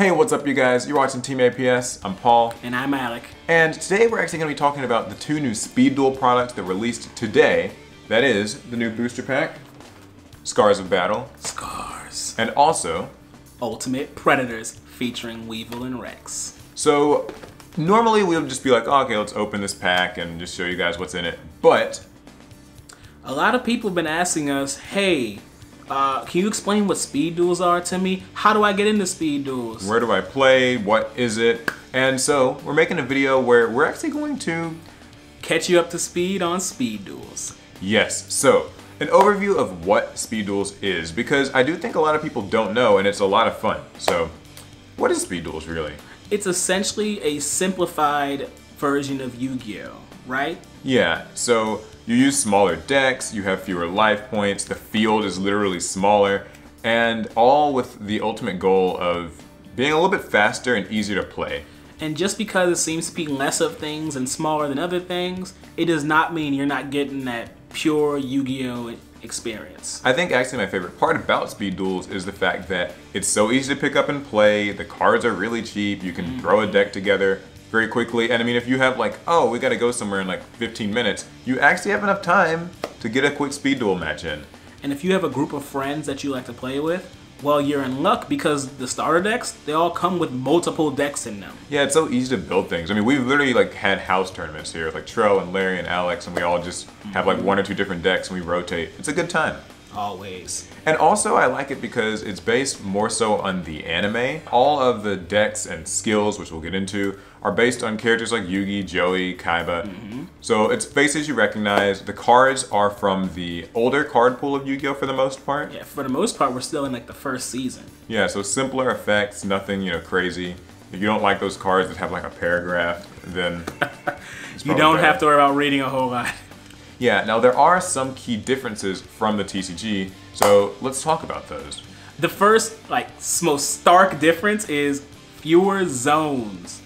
Hey, what's up you guys? You're watching Team APS. I'm Paul. And I'm Alec. And today we're actually going to be talking about the two new Speed Duel products that released today. That is, the new booster pack, Scars of Battle. Scars. And also, Ultimate Predators featuring Weevil and Rex. So, normally we would just be like, oh, okay, let's open this pack and just show you guys what's in it. But a lot of people have been asking us, hey, can you explain what Speed Duels are to me? How do I get into Speed Duels? Where do I play? What is it? And so, we're making a video where we're actually going to catch you up to speed on Speed Duels. Yes, so an overview of what Speed Duels is, because I do think a lot of people don't know and it's a lot of fun. So, what is Speed Duels really? It's essentially a simplified version of Yu-Gi-Oh, right? Yeah, so you use smaller decks, you have fewer life points, the field is literally smaller, and all with the ultimate goal of being a little bit faster and easier to play. And just because it seems to be less of things and smaller than other things, it does not mean you're not getting that pure Yu-Gi-Oh experience. I think actually my favorite part about Speed Duels is the fact that it's so easy to pick up and play, the cards are really cheap, you can throw a deck together very quickly, and I mean if you have like, oh, we gotta go somewhere in like 15 minutes, you actually have enough time to get a quick Speed Duel match in. And if you have a group of friends that you like to play with, well, you're in luck because the starter decks, they all come with multiple decks in them. Yeah, it's so easy to build things. I mean, we've literally like had house tournaments here with like Trell and Larry and Alex, and we all just have like one or two different decks and we rotate. It's a good time. Always. And also I like it because it's based more so on the anime. All of the decks and skills, which we'll get into, are based on characters like Yugi, Joey, Kaiba. So it's faces you recognize. The cards are from the older card pool of Yu-Gi-Oh for the most part. Yeah, for the most part, we're still in like the first season. Yeah, so simpler effects, nothing, crazy. If you don't like those cards that have like a paragraph, then you don't have to worry about reading a whole lot. Yeah, now there are some key differences from the TCG, so let's talk about those. The first, most stark difference is fewer zones.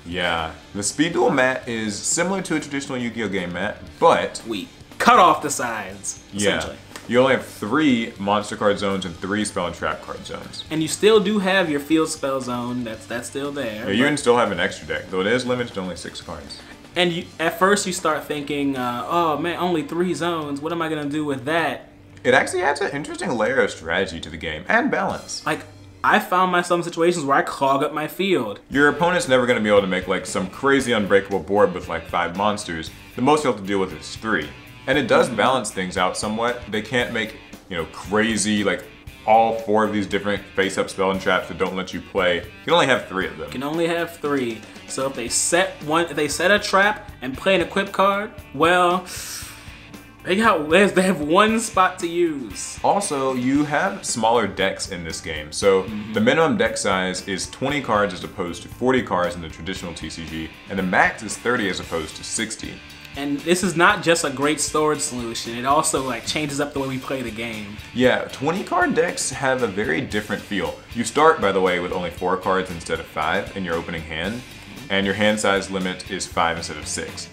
Yeah, the Speed Duel mat is similar to a traditional Yu-Gi-Oh game mat, but we cut off the sides, essentially. You only have 3 monster card zones and 3 spell and trap card zones. And you still do have your field spell zone, that's still there. Yeah, you can still have an extra deck, though it is limited to only 6 cards. And at first you start thinking, oh man, only 3 zones, what am I gonna do with that? It actually adds an interesting layer of strategy to the game, and balance. Like, I found myself in situations where I clog up my field. Your opponent's never gonna be able to make like some crazy unbreakable board with like 5 monsters. The most you'll have to deal with is 3. And it does balance things out somewhat. They can't make, crazy, like all 4 of these different face-up spell and traps that don't let you play. You can only have 3 of them. You can only have 3. So if they set a trap and play an equip card, well, they have 1 spot to use. Also, you have smaller decks in this game. So the minimum deck size is 20 cards as opposed to 40 cards in the traditional TCG, and the max is 30 as opposed to 60. And this is not just a great storage solution, it also changes up the way we play the game. Yeah, 20 card decks have a very different feel. You start, by the way, with only 4 cards instead of 5 in your opening hand, and your hand size limit is 5 instead of 6.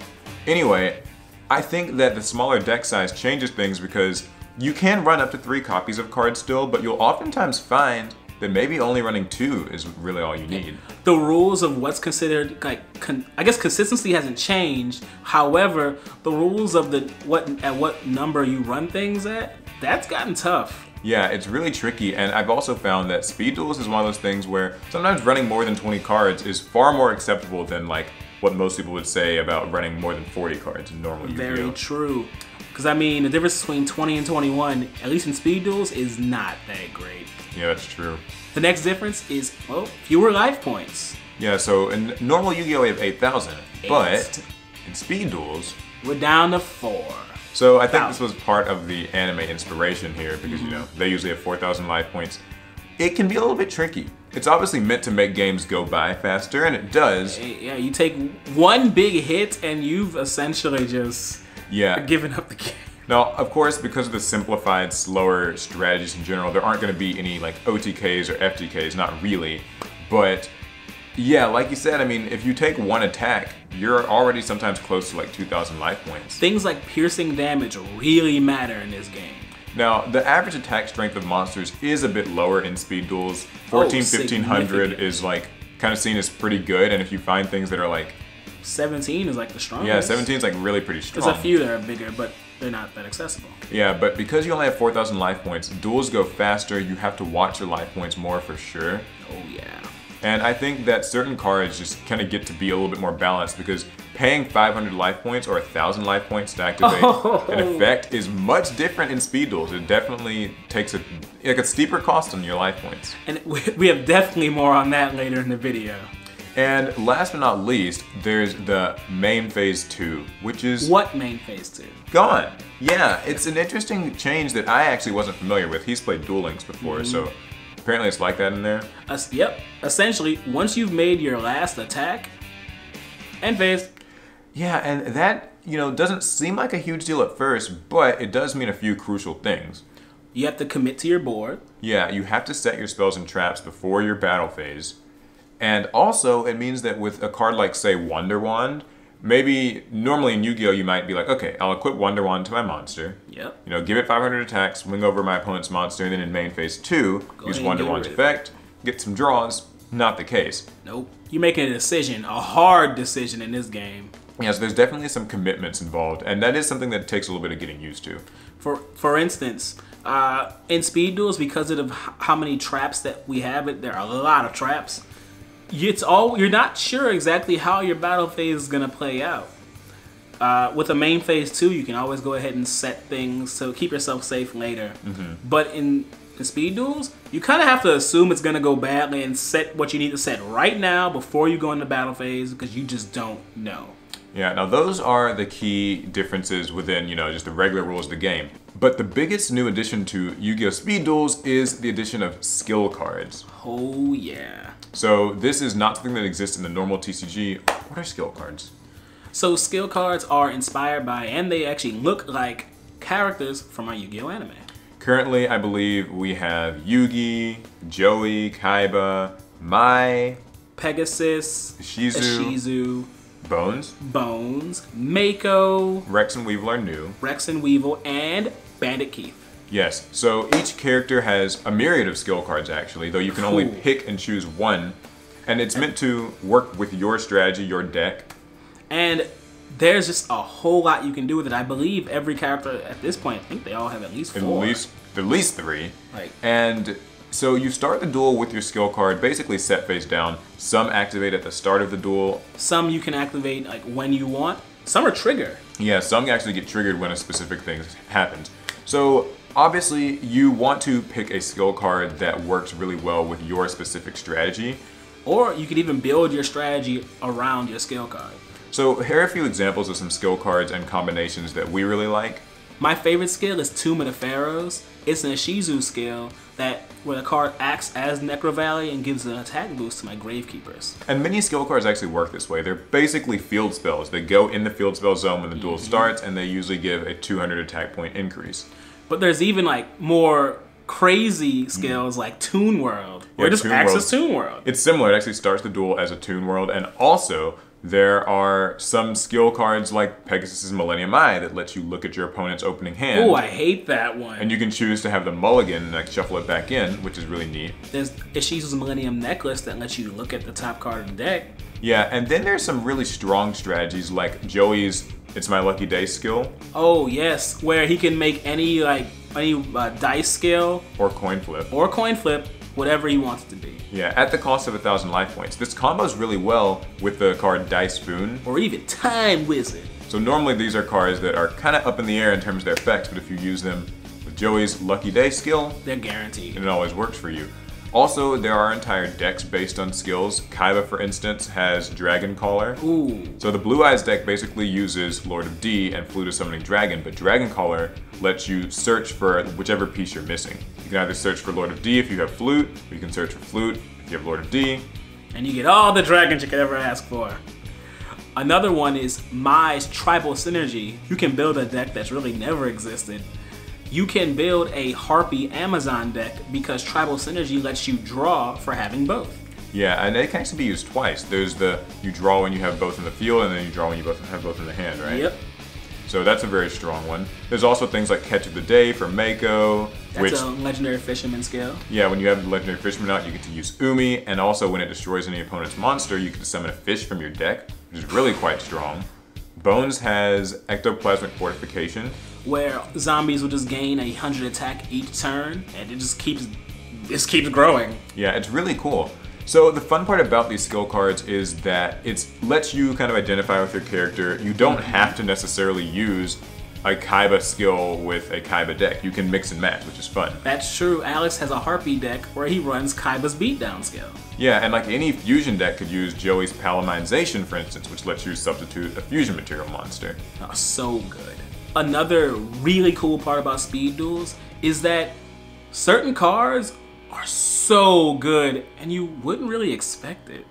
Anyway, I think that the smaller deck size changes things because you can run up to 3 copies of cards still, but you'll oftentimes find that maybe only running 2 is really all you need. The rules of what's considered, I guess consistency hasn't changed. However, the rules of at what number you run things at, that's gotten tough. Yeah, it's really tricky, and I've also found that Speed Duels is one of those things where sometimes running more than 20 cards is far more acceptable than what most people would say about running more than 40 cards in normal Yu-Gi-Oh. Very true. Because I mean, the difference between 20 and 21, at least in Speed Duels, is not that great. Yeah, that's true. The next difference is, well, fewer life points. Yeah, so in normal Yu-Gi-Oh we have 8,000, but in Speed Duels, we're down to 4. So I think this was part of the anime inspiration here because, they usually have 4,000 life points. It can be a little bit tricky. It's obviously meant to make games go by faster, and it does. Yeah, you take 1 big hit and you've essentially just given up the game. Now, of course, because of the simplified, slower strategies in general, there aren't going to be any OTKs or FTKs, not really. But yeah, like you said, I mean, if you take 1 attack, you're already sometimes close to 2,000 life points. Things like piercing damage really matter in this game. Now, the average attack strength of monsters is a bit lower in speed duels. 1500 is like kind of seen as pretty good, and if you find things that are like 17 is like the strongest. Yeah, 17 is like really pretty strong. There's a few that are bigger, but they're not that accessible. Yeah, but because you only have 4,000 life points, duels go faster. You have to watch your life points more for sure. Oh yeah. And I think that certain cards just kind of get to be a little bit more balanced because paying 500 life points or 1,000 life points to activate an effect is much different in speed duels. It definitely takes a steeper cost on your life points. And we have definitely more on that later in the video. And last but not least, there's the main phase 2, which is... What main phase 2? Gone. Yeah, it's an interesting change that I actually wasn't familiar with. He's played Duel Links before, so apparently it's like that in there. Yep. Essentially, once you've made your last attack, end phase. Yeah, and that, doesn't seem like a huge deal at first, but it does mean a few crucial things. You have to commit to your board. Yeah, you have to set your spells and traps before your battle phase. And also, it means that with a card like, say, Wonder Wand, maybe normally in Yu-Gi-Oh you might be like, okay, I'll equip Wonder Wand to my monster. Yep. Give it 500 attacks, swing over my opponent's monster, and then in main phase 2, use Wonder Wand's effect, get some draws. Not the case. Nope. You're making a decision, a hard decision in this game. Yeah, so there's definitely some commitments involved, and that is something that takes a little bit of getting used to. For instance, in speed duels, because of how many traps that we have, there are a lot of traps. You're not sure exactly how your battle phase is gonna play out. With a main phase 2, you can always go ahead and set things to keep yourself safe later. But in speed duels, you kind of have to assume it's gonna go badly and set what you need to set right now before you go into battle phase because you just don't know. Yeah, now those are the key differences within, just the regular rules of the game. But the biggest new addition to Yu-Gi-Oh! Speed Duels is the addition of skill cards. Oh yeah. So this is not something that exists in the normal TCG. What are skill cards? So skill cards are inspired by, and they actually look like, characters from our Yu-Gi-Oh! Anime. Currently, I believe we have Yugi, Joey, Kaiba, Mai, Pegasus, Shizu, Bones, Mako, Rex and Weevil are new. Rex and Weevil, and Bandit Keith. Yes, so each character has a myriad of skill cards actually, though you can only pick and choose one. And it's meant to work with your strategy, your deck. And there's just a whole lot you can do with it. I believe every character at this point, I think they all have at least 4. At least 3. And so you start the duel with your skill card, basically set face down. Some activate at the start of the duel. Some you can activate when you want. Some are trigger. Yeah, some actually get triggered when a specific thing happens. So obviously you want to pick a skill card that works really well with your specific strategy. Or you could even build your strategy around your skill card. So here are a few examples of some skill cards and combinations that we really like. My favorite skill is Tomb of the Pharaohs. It's an Shizu skill where the card acts as Necro Valley and gives an attack boost to my Gravekeepers. And many skill cards actually work this way. They're basically field spells. They go in the field spell zone when the duel starts, and they usually give a 200 attack point increase. But there's even more crazy skills like Toon World, where it just acts as Toon World. It's similar. It actually starts the duel as a Toon World, and also there are some skill cards like Pegasus' Millennium Eye that lets you look at your opponent's opening hand. Oh, I hate that one. And you can choose to have the mulligan and shuffle it back in, which is really neat. There's Ishizu's Millennium Necklace that lets you look at the top card of the deck. Yeah, and then there's some really strong strategies like Joey's It's My Lucky Day skill. Oh yes, where he can make any dice skill or coin flip. Whatever he wants it to be. Yeah, at the cost of 1,000 life points. This combos really well with the card Dice Spoon. Or even Time Wizard. So normally these are cards that are kind of up in the air in terms of their effects, but if you use them with Joey's Lucky Day skill, they're guaranteed. And it always works for you. Also, there are entire decks based on skills. Kaiba, for instance, has Dragon Caller. Ooh. So the Blue Eyes deck basically uses Lord of D and Flute of Summoning Dragon, but Dragon Caller lets you search for whichever piece you're missing. You can either search for Lord of D if you have Flute, or you can search for Flute if you have Lord of D. And you get all the dragons you could ever ask for. Another one is Mai's Tribal Synergy. You can build a deck that's really never existed. You can build a Harpy Amazon deck because Tribal Synergy lets you draw for having both. Yeah, and it can actually be used twice. There's you draw when you have both in the field, and then you draw when you have both in the hand, right? Yep. So that's a very strong one. There's also things like Catch of the Day for Mako. That's a legendary fisherman skill. Yeah, when you have the legendary fisherman out, you get to use Umi, and also when it destroys any opponent's monster, you can summon a fish from your deck, which is really quite strong. Bones has Ectoplasmic Fortification, where zombies will just gain 100 attack each turn, and it just keeps growing. Yeah, it's really cool. So the fun part about these skill cards is that it lets you kind of identify with your character. You don't have to necessarily use a Kaiba skill with a Kaiba deck. You can mix and match, which is fun. That's true. Alex has a Harpy deck where he runs Kaiba's beatdown skill. Yeah, and like any fusion deck could use Joey's Palamization, for instance, which lets you substitute a fusion material monster. Oh, so good. Another really cool part about Speed Duels is that certain cards are so good, and you wouldn't really expect it.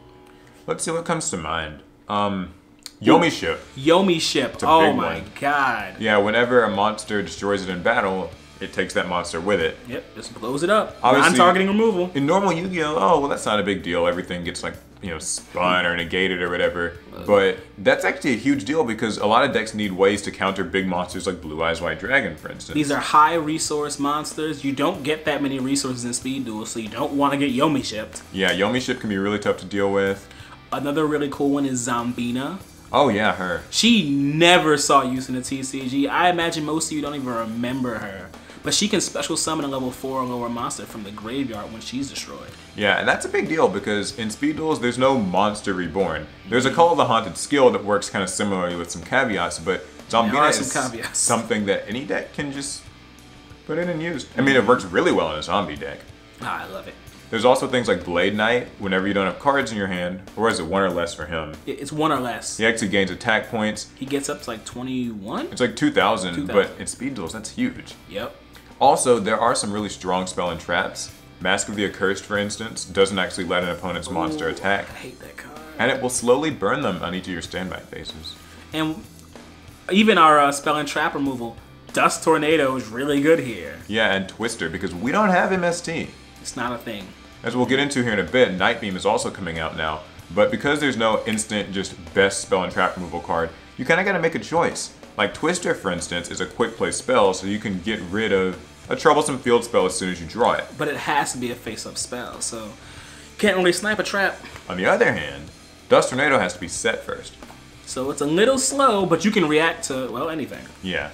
Let's see what comes to mind. Yomi Ship. Yomi Ship. Oh my god. Yeah, whenever a monster destroys it in battle, it takes that monster with it. Yep, just blows it up. Obviously, non-targeting removal. In normal Yu-Gi-Oh, oh, well, that's not a big deal. Everything gets like, you know, spun or negated or whatever. But that's actually a huge deal because a lot of decks need ways to counter big monsters like Blue Eyes White Dragon, for instance. These are high resource monsters. You don't get that many resources in Speed Duels, so you don't want to get Yomi Shipped. Yeah, Yomi Ship can be really tough to deal with. Another really cool one is Zombina. Oh yeah, her. She never saw use in the TCG. I imagine most of you don't even remember her. But she can special summon a level 4 or lower monster from the graveyard when she's destroyed. Yeah, and that's a big deal because in Speed Duels, there's no monster reborn. There's a Call of the Haunted skill that works kind of similarly with some caveats, but Zombina is something that any deck can just put in and use. I mean, it works really well in a zombie deck. I love it. There's also things like Blade Knight, whenever you don't have cards in your hand, or is it 1 or less for him? It's 1 or less. He actually gains attack points. He gets up to like 21? It's like 2,000, but in Speed Duels, that's huge. Yep. Also, there are some really strong spell and traps. Mask of the Accursed, for instance, doesn't actually let an opponent's monster attack. I hate that card. And it will slowly burn them on each of your standby phases. And even our spell and trap removal, Dust Tornado is really good here. Yeah, and Twister, because we don't have MST. It's not a thing. As we'll get into here in a bit, Night Beam is also coming out now. But because there's no instant, just best spell and trap removal card, you kind of got to make a choice. Like Twister, for instance, is a quick play spell, so you can get rid of a troublesome field spell as soon as you draw it. But it has to be a face-up spell, so you can't really snipe a trap. On the other hand, Dust Tornado has to be set first. So it's a little slow, but you can react to, well, anything. Yeah.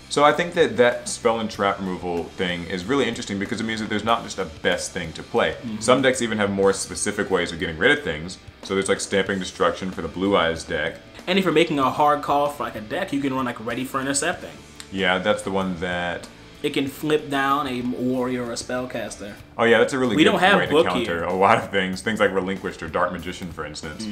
So I think that that spell and trap removal thing is really interesting because it means that there's not just a best thing to play. Some decks even have more specific ways of getting rid of things. So there's like Stamping Destruction for the Blue Eyes deck. And if you're making a hard call for like a deck, you can run like Ready for Intercepting. Yeah, that's the one that... It can flip down a warrior or a spellcaster. Oh yeah, that's a really good way to counter here. a lot of things. Things like Relinquished or Dark Magician, for instance.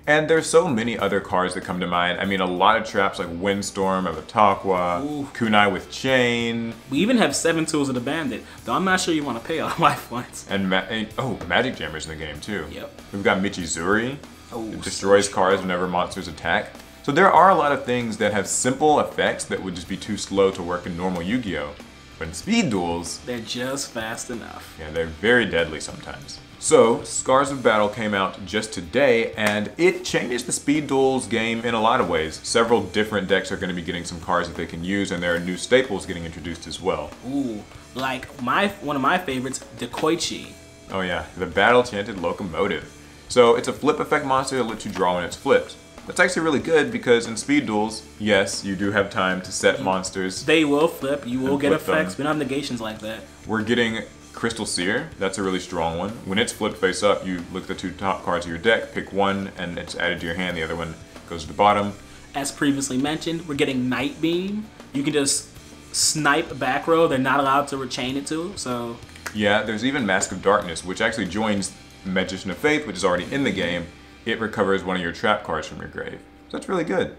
And there's so many other cards that come to mind. I mean, a lot of traps like Windstorm of Ataqua, Kunai with Chain. We even have 7 Tools of the Bandit, though I'm not sure you want to pay a life points. And Magic Jammer's in the game too. Yep. We've got Michizuri. It destroys cards whenever monsters attack. So there are a lot of things that have simple effects that would just be too slow to work in normal Yu-Gi-Oh! But in Speed Duels, they're just fast enough. Yeah, they're very deadly sometimes. So, Scars of Battle came out just today, and it changes the Speed Duels game in a lot of ways. Several different decks are going to be getting some cards that they can use, and there are new staples getting introduced as well. Ooh, like one of my favorites, Dekoichi. Oh yeah, the Battle Chanted Locomotive. So, it's a flip effect monster that lets you draw when it's flipped. That's actually really good because in Speed Duels, yes, you do have time to set monsters. They will flip, you will get effects, we don't have negations like that. We're getting Crystal Seer, that's a really strong one. When it's flipped face up, you look at the 2 top cards of your deck, pick one, and it's added to your hand, the other one goes to the bottom. As previously mentioned, we're getting Night Beam. You can just snipe back row, they're not allowed to rechain it to, so... Yeah, there's even Mask of Darkness, which actually joins Magician of Faith, which is already in the game. It recovers one of your trap cards from your grave. So that's really good.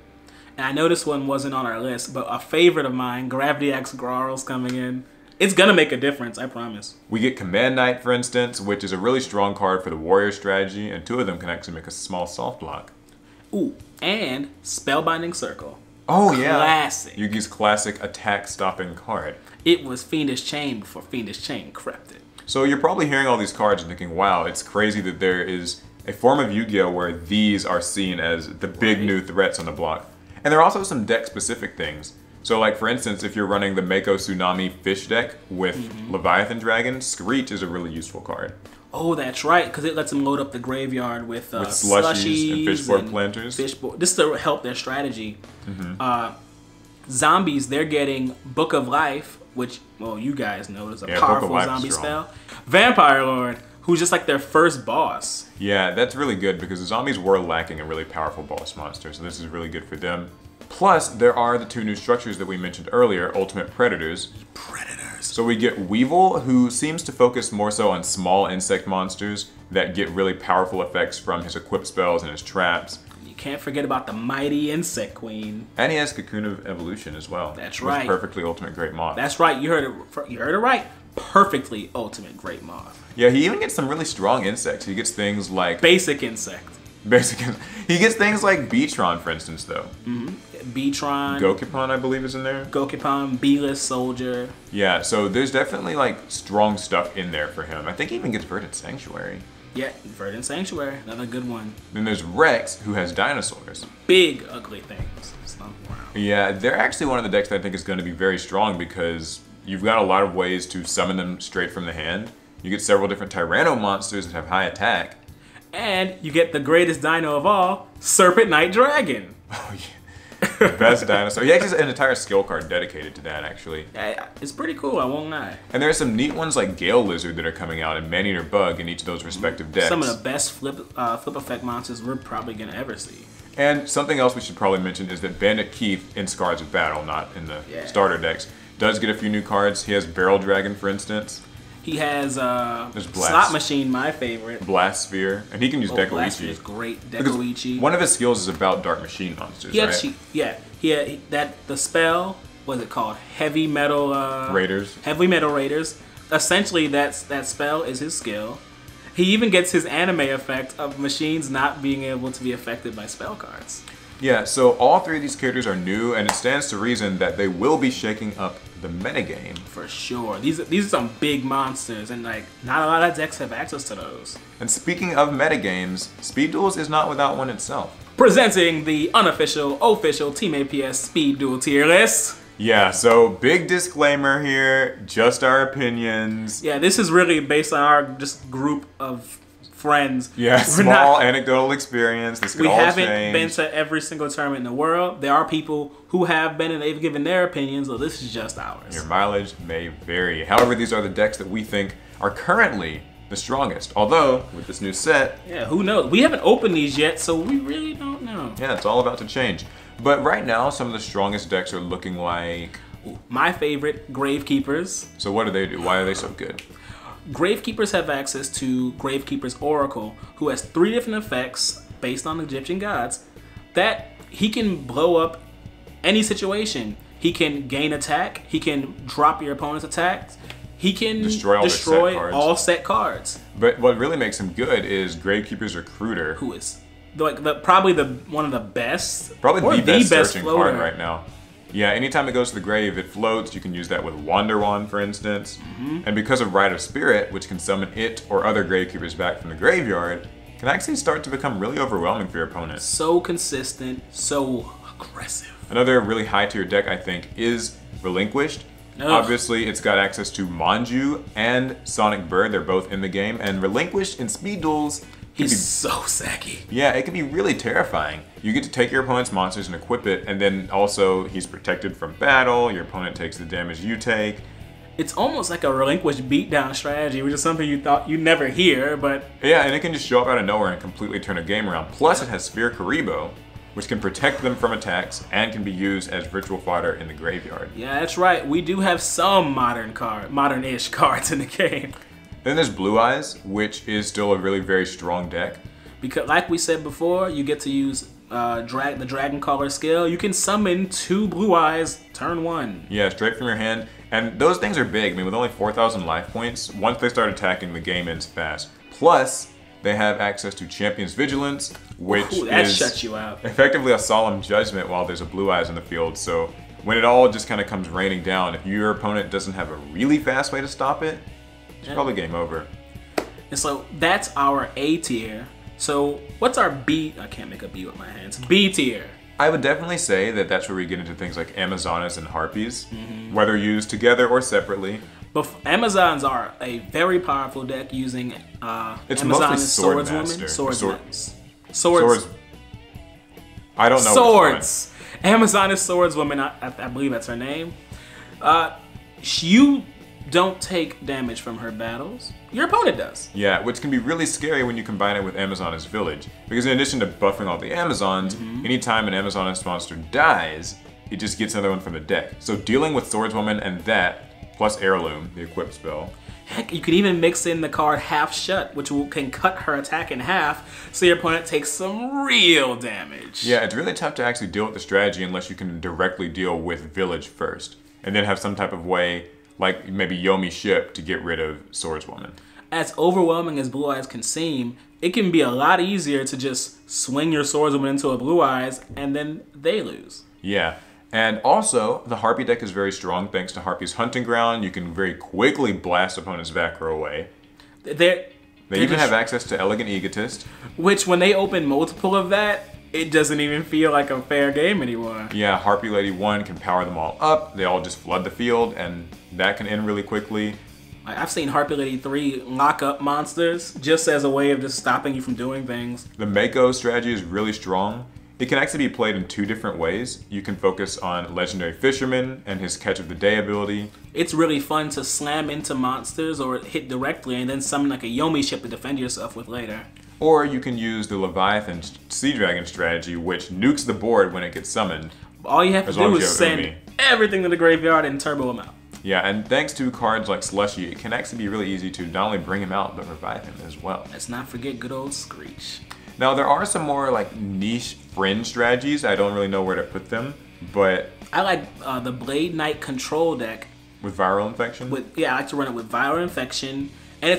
And I know this one wasn't on our list, but a favorite of mine, Gravity X Grarl's coming in. It's gonna make a difference, I promise. We get Command Knight, for instance, which is a really strong card for the warrior strategy, and 2 of them can actually make a small soft block. Ooh, and Spellbinding Circle. Oh yeah. Classic. Yugi's classic attack stopping card. It was Fiendish Chain before Fiendish Chain crept it. So you're probably hearing all these cards and thinking, wow, it's crazy that there is a form of Yu-Gi-Oh! Where these are seen as the big new threats on the block. And there are also some deck-specific things. So like, for instance, if you're running the Mako Tsunami Fish deck with Leviathan Dragon, Screech is a really useful card. Oh, that's right, because it lets them load up the graveyard with slushies and fishboard planters. This to help their strategy. Zombies, they're getting Book of Life, which, well, you guys know is a powerful zombie spell. Vampire Lord, who's just like their first boss. Yeah, that's really good because the zombies were lacking a really powerful boss monster, so this is really good for them. Plus, there are the 2 new structures that we mentioned earlier, Ultimate Predators. So we get Weevil, who seems to focus more so on small insect monsters that get really powerful effects from his equip spells and his traps. You can't forget about the mighty Insect Queen. And he has Cocoon of Evolution as well. That's right. Perfectly Ultimate Great Moth. That's right, you heard it right. Perfectly Ultimate Great Moth. Yeah, he even gets some really strong insects. He gets things like... Basic insect. He gets things like Beatron, for instance, though. Beatron. Gokipon, I believe, is in there. Gokipon, B-list soldier. Yeah, so there's definitely like strong stuff in there for him. I think he even gets Verdant Sanctuary. Yeah, Verdant Sanctuary, another good one. Then there's Rex, who has dinosaurs. Big, ugly things. Yeah, they're actually one of the decks that I think is going to be very strong because you've got a lot of ways to summon them straight from the hand. You get several different Tyranno monsters that have high attack. And you get the greatest dino of all, Serpent Knight Dragon. Oh, yeah. Best dinosaur. He actually has an entire skill card dedicated to that, actually. Yeah, it's pretty cool, I won't lie. And there are some neat ones like Gale Lizard that are coming out and Man-Eater Bug in each of those respective decks. Some of the best flip effect monsters we're probably going to ever see. And something else we should probably mention is that Bandit Keith in Scars of Battle, not in the starter decks, does get a few new cards. He has Barrel Dragon, for instance. He has Slot Machine, my favorite. Blast Sphere, and he can use Dekoichi. Blast Sphere is great. Dekoichi. One of his skills is about Dark Machine monsters, right? The spell, what's it called? Heavy Metal Raiders. Heavy Metal Raiders. Essentially, that spell is his skill. He even gets his anime effect of machines not being able to be affected by spell cards. Yeah, so all 3 of these characters are new, and it stands to reason that they will be shaking up the metagame. For sure. These are some big monsters, and like not a lot of decks have access to those. And speaking of metagames, Speed Duels is not without one itself. Presenting the unofficial, official Team APS Speed Duel tier list. Yeah, so big disclaimer here, just our opinions. Yeah, this is really based on our just group of friends. Yeah, small anecdotal experience. This could all change. We haven't been to every single tournament in the world. There are people who have been and they've given their opinions, so this is just ours. Your mileage may vary. However, these are the decks that we think are currently the strongest. Although, with this new set... Yeah, who knows? We haven't opened these yet, so we really don't know. Yeah, it's all about to change. But right now, some of the strongest decks are looking like... My favorite, Gravekeepers. So what do they do? Why are they so good? Gravekeepers have access to Gravekeeper's Oracle, who has 3 different effects based on Egyptian gods that he can blow up any situation. He can gain attack, he can drop your opponent's attacks, he can destroy all set cards. But what really makes him good is Gravekeeper's Recruiter, who is like probably one of the best, probably the best searching card right now. Yeah, anytime it goes to the grave, it floats. You can use that with Wander Wand, for instance. And because of Rite of Spirit, which can summon it or other Gravekeepers back from the graveyard, can actually start to become really overwhelming for your opponent. So consistent, so aggressive. Another really high tier deck, I think, is Relinquished. Obviously, it's got access to Manju and Sonic Bird. They're both in the game. And Relinquished in Speed Duels... He's so sacky. Yeah, it can be really terrifying. You get to take your opponent's monsters and equip it, and then also he's protected from battle, your opponent takes the damage you take. It's almost like a Relinquished beatdown strategy, which is something you thought you'd never hear, but... Yeah, and it can just show up out of nowhere and completely turn a game around. Plus it has Sphere Karibo, which can protect them from attacks and can be used as virtual fodder in the graveyard. Yeah, that's right. We do have some modern-ish cards in the game. Then there's Blue Eyes, which is still a really very strong deck. Because like we said before, you get to use the Dragon Caller skill. You can summon 2 Blue Eyes turn 1. Yeah, straight from your hand. And those things are big. I mean, with only 4,000 life points, once they start attacking, the game ends fast. Plus, they have access to Champion's Vigilance, which shuts you out. Effectively a solemn judgment while there's a Blue Eyes in the field. So when it all just kind of comes raining down, if your opponent doesn't have a really fast way to stop it, it's probably game over. And so that's our A tier. So what's our B? I can't make a B with my hands. B tier. I would definitely say that that's where we get into things like Amazonas and Harpies, whether used together or separately. But Amazons are a very powerful deck using It's Amazon mostly is Swordmaster. Swords. I don't know. Swords. Amazon is Swordswoman. I believe that's her name. You don't take damage from her battles. Your opponent does. Yeah, which can be really scary when you combine it with Amazoness Village. Because in addition to buffing all the Amazons, anytime an Amazoness monster dies, it just gets another one from the deck. So dealing with Swordswoman and that, plus Heirloom, the equip spell. Heck, you could even mix in the card Half Shut, which can cut her attack in half, so your opponent takes some real damage. Yeah, it's really tough to actually deal with the strategy unless you can directly deal with Village first. And then have some type of way, like maybe Yomi Ship, to get rid of Swordswoman. As overwhelming as Blue Eyes can seem, it can be a lot easier to just swing your Swordswoman into a Blue Eyes, and then they lose. Yeah. And also, the Harpy deck is very strong thanks to Harpy's Hunting Ground. You can very quickly blast opponents' Vakra away. They even have access to Elegant Egotist. Which, when they open multiple of that, it doesn't even feel like a fair game anymore. Yeah, Harpy Lady 1 can power them all up. They all just flood the field, and that can end really quickly. I've seen Harpy Lady 3 lock up monsters just as a way of just stopping you from doing things. The Mako strategy is really strong. It can actually be played in two different ways. You can focus on Legendary Fisherman and his Catch of the Day ability. It's really fun to slam into monsters or hit directly and then summon like a Yomi Ship to defend yourself with later. Or you can use the Leviathan Sea Dragon strategy, which nukes the board when it gets summoned. All you have to do is send everything to the graveyard and turbo them out. Yeah, and thanks to cards like Slushy, it can actually be really easy to not only bring him out, but revive him as well. Let's not forget good old Screech. Now, there are some more like niche fringe strategies. I don't really know where to put them, but I like the Blade Knight control deck with Viral Infection. I like to run it with Viral Infection, and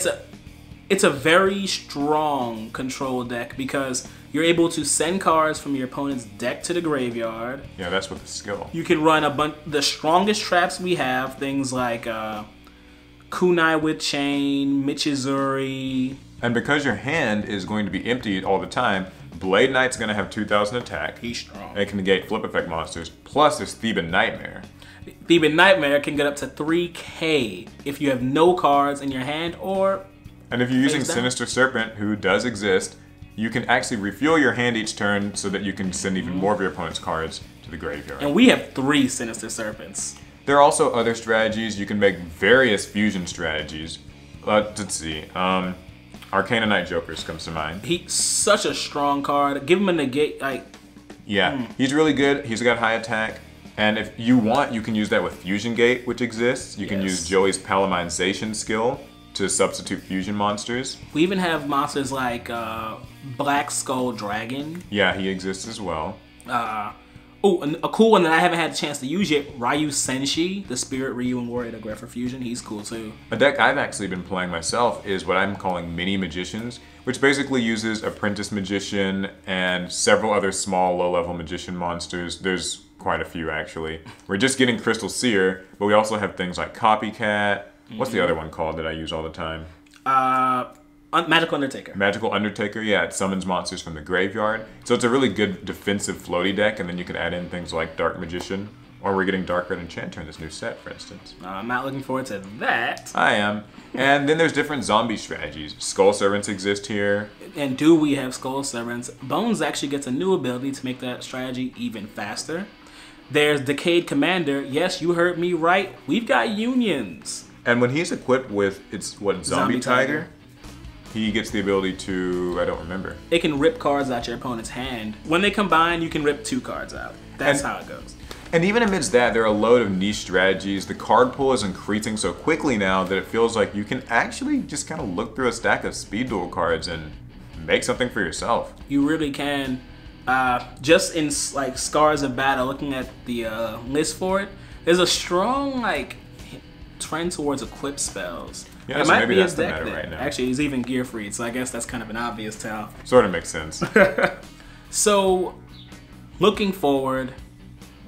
it's a very strong control deck because you're able to send cards from your opponent's deck to the graveyard. Yeah, that's with the skill. You can run the strongest traps we have, things like Kunai with Chain, Michizuri. And because your hand is going to be emptied all the time, Blade Knight's going to have 2,000 attack. He's strong. And it can negate flip effect monsters. Plus, there's Theban Nightmare. Theban Nightmare can get up to 3k if you have no cards in your hand or... And if you're using Sinister Serpent, who does exist, you can actually refuel your hand each turn so that you can send even more of your opponent's cards to the graveyard. And we have 3 Sinister Serpents. There are also other strategies. You can make various fusion strategies. Let's see. Arcana Knight Jokers comes to mind. He's such a strong card. Give him a negate. He's really good. He's got high attack. And if you want, you can use that with Fusion Gate, which exists. You can use Joey's Palaminization skill to substitute fusion monsters. We even have monsters like Black Skull Dragon. Yeah, he exists as well. A cool one that I haven't had a chance to use yet, Ryu Senshi, the Spirit Ryu and Warrior Aggressor Fusion. He's cool too. A deck I've actually been playing myself is what I'm calling Mini Magicians, which basically uses Apprentice Magician and several other small low-level magician monsters. There's quite a few actually. We're just getting Crystal Seer, but we also have things like Copycat. What's the other one called that I use all the time? Magical Undertaker. Magical Undertaker, yeah, it summons monsters from the graveyard. So it's a really good defensive floaty deck, and then you can add in things like Dark Magician, or we're getting Dark Red Enchanter in this new set, for instance. I'm not looking forward to that. I am. And then there's different zombie strategies. Skull Servants exist here. And do we have Skull Servants? Bones actually gets a new ability to make that strategy even faster. There's Decayed Commander. Yes, you heard me right. We've got Unions. And when he's equipped with, Zombie Tiger? He gets the ability to, I don't remember. It can rip cards out your opponent's hand. When they combine, you can rip 2 cards out. That's how it goes. And even amidst that, there are a load of niche strategies. The card pool is increasing so quickly now that it feels like you can actually just kind of look through a stack of Speed Duel cards and make something for yourself. You really can. Just in like Scars of Battle, looking at the list for it, there's a strong trend towards equip spells. Yeah, so maybe that's the meta right now. Actually, he's even gear freed, so I guess that's kind of an obvious tell. Sort of makes sense. So, looking forward,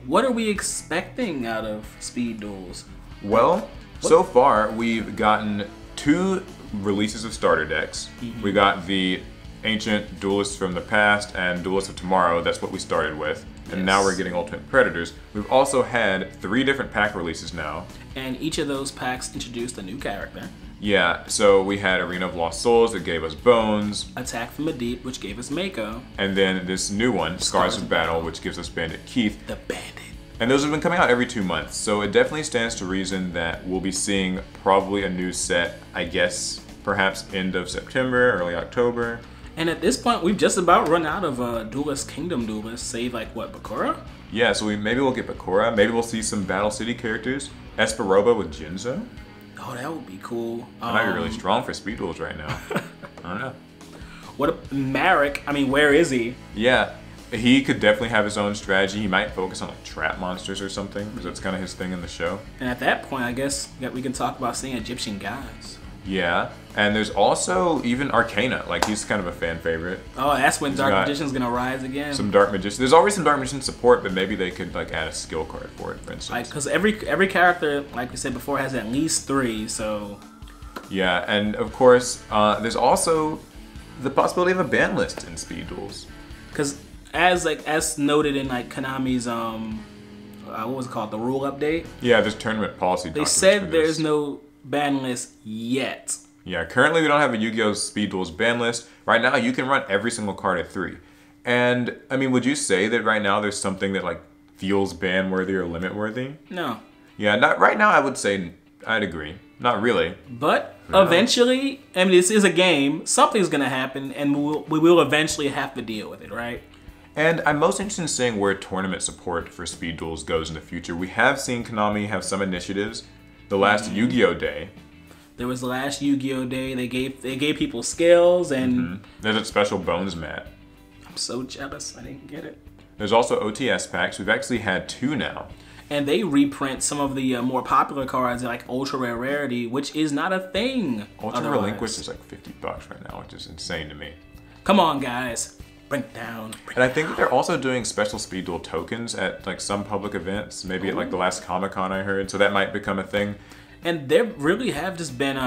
what are we expecting out of Speed Duels? Well, so far we've gotten 2 releases of starter decks. We got the Ancient, Duelists from the Past, and Duelists of Tomorrow. That's what we started with. And now we're getting Ultimate Predators. We've also had 3 different pack releases now. And each of those packs introduced a new character. Yeah, so we had Arena of Lost Souls that gave us Bones. Attack from the Deep, which gave us Mako. And then this new one, Scars of Battle, which gives us Bandit Keith. The Bandit. And those have been coming out every 2 months, so it definitely stands to reason that we'll be seeing probably a new set, I guess, perhaps end of September, early October. And at this point, we've just about run out of Duelist Kingdom Duelists, save like, what, Bakura? Yeah, so maybe we'll get Bakura, maybe we'll see some Battle City characters. Esperoba with Jinzo. Oh, that would be cool. That might be really strong for Speed Duels right now. I don't know. What Marek, I mean, where is he? Yeah, he could definitely have his own strategy. He might focus on like trap monsters or something, because that's kind of his thing in the show. And at that point, I guess we can talk about seeing Egyptian gods. Yeah, and there's also even Arcana. Like, he's kind of a fan favorite. Oh, that's when Dark Magician's gonna rise again. Some Dark Magician. There's always some Dark Magician support, but maybe they could like add a skill card for it, for instance. Like, because every character, like we said before, has at least 3. So. Yeah, and of course, there's also the possibility of a ban list in Speed Duels. Because as noted in like Konami's what was it called, the rule update? Yeah, there's tournament policy. They said there's no ban list yet. Yeah, currently we don't have a Yu-Gi-Oh Speed Duels ban list. Right now, you can run every single card at 3. And I mean, would you say that right now there's something that like feels ban worthy or limit worthy? No. Yeah, not right now. I would say I'd agree. Not really. But eventually, I mean, this is a game. Something's gonna happen, and we will eventually have to deal with it, right? And I'm most interested in seeing where tournament support for Speed Duels goes in the future. We have seen Konami have some initiatives. The last Yu-Gi-Oh Day. There was the last Yu-Gi-Oh Day. They gave people skills and there's a special Bones mat. I'm so jealous. I didn't get it. There's also OTS packs. We've actually had 2 now. And they reprint some of the more popular cards like Ultra Rare Rarity, which is not a thing. Ultra Relinquished is like $50 right now, which is insane to me. Come on, guys. Bring it down. And I think that they're also doing special Speed Duel tokens at like some public events, maybe at like the last Comic-Con I heard, so that might become a thing. And there really have just been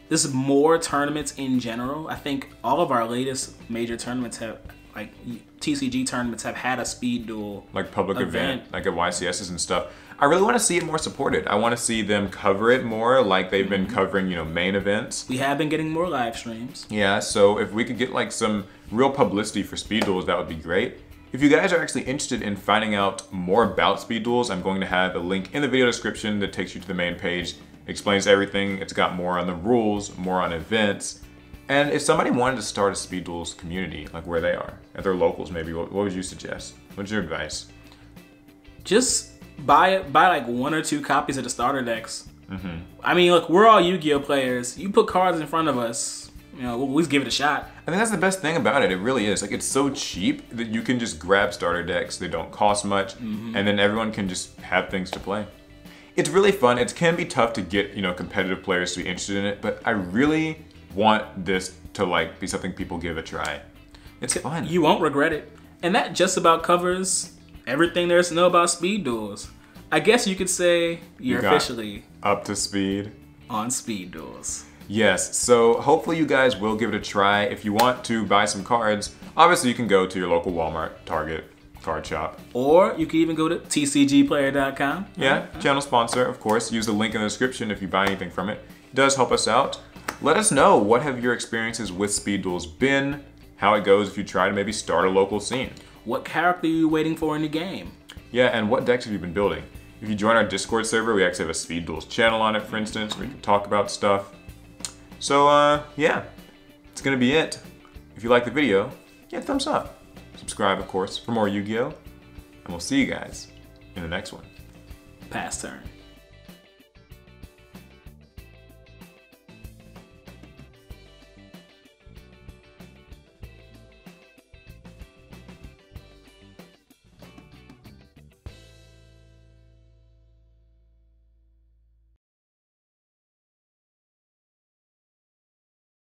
this more tournaments in general. I think all of our latest major tournaments have, like TCG tournaments, have had a Speed Duel like public event, like at YCSs and stuff. I really want to see it more supported. I want to see them cover it more like they've been covering, you know, main events. We have been getting more live streams. Yeah, so if we could get like some real publicity for Speed Duels, that would be great. If you guys are actually interested in finding out more about Speed Duels, I'm going to have a link in the video description that takes you to the main page. It explains everything. It's got more on the rules, more on events. And if somebody wanted to start a Speed Duels community, like where they are, at their locals maybe, what would you suggest? What's your advice? Just buy like 1 or 2 copies of the starter decks. I mean, look, we're all Yu-Gi-Oh players. You put cards in front of us, you know, we'll at least give it a shot. I think that's the best thing about it. It really is. Like, it's so cheap that you can just grab starter decks. They don't cost much, and then everyone can just have things to play. It's really fun. It can be tough to get, you know, competitive players to be interested in it, but I really want this to like be something people give a try. It's fun. You won't regret it. And that just about covers everything there is to know about Speed Duels. I guess you could say you're officially up to speed on Speed Duels. Yes, so hopefully you guys will give it a try. If you want to buy some cards, obviously you can go to your local Walmart, Target, card shop. Or you can even go to tcgplayer.com. Yeah, channel sponsor, of course. Use the link in the description if you buy anything from it. It does help us out. Let us know, what have your experiences with Speed Duels been? How it goes if you try to maybe start a local scene. What character are you waiting for in the game? Yeah, and what decks have you been building? If you join our Discord server, we actually have a Speed Duels channel on it, for instance, where you can talk about stuff. So, yeah, it's gonna be it. If you like the video, yeah, thumbs up. Subscribe, of course, for more Yu-Gi-Oh! And we'll see you guys in the next one. Pass turn.